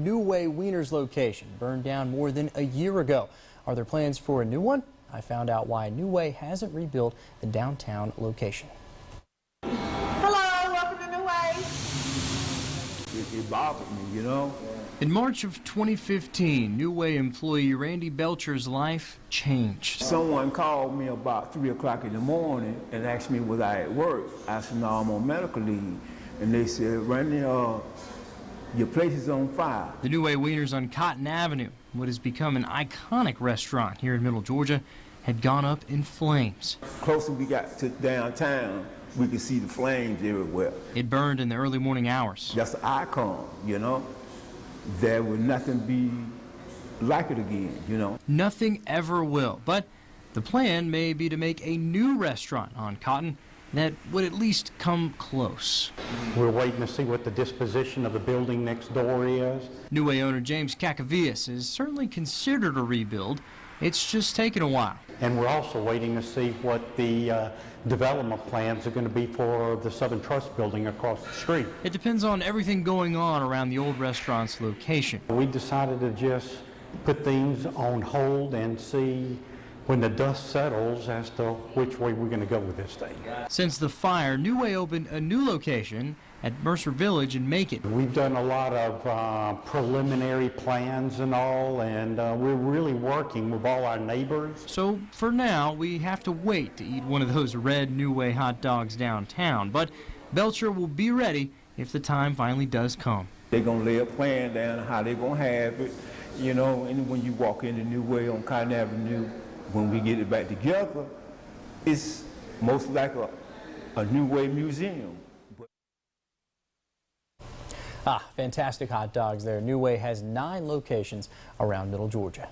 New Way Wieners location burned down more than a year ago. Are there plans for a new one? I found out why New Way hasn't rebuilt the downtown location. Hello, welcome to New Way. It bothered me, you know. In March of 2015, New Way employee Randy Belcher's life changed. Someone called me about 3 o'clock in the morning and asked me was I at work. I said, no, I'm on medical leave. And they said, Randy, your place is on fire. The New Way Wieners on Cotton Avenue, what has become an iconic restaurant here in Middle Georgia, had gone up in flames. Closer we got to downtown, we could see the flames everywhere. It burned in the early morning hours. That's an icon, you know. There will nothing be like it again, you know. Nothing ever will, but the plan may be to make a new restaurant on Cotton that would at least come close. We're waiting to see what the disposition of the building next door is. New Way owner James Cacavias has certainly considered a rebuild. It's just taken a while. And we're also waiting to see what the development plans are going to be for the Southern Trust building across the street. It depends on everything going on around the old restaurant's location. We decided to just put things on hold and see when the dust settles as to which way we're going to go with this thing. Since the fire, New Way opened a new location at Mercer Village in Macon. We've done a lot of preliminary plans and all, and we're really working with all our neighbors. So for now, we have to wait to eat one of those red New Way hot dogs downtown. But Belcher will be ready if the time finally does come. They're going to lay a plan down how they're going to have it, you know, and when you walk into New Way on Cotton Avenue, when we get it back together, it's most like a New Way museum. Fantastic hot dogs there. New Way has 9 locations around Middle Georgia.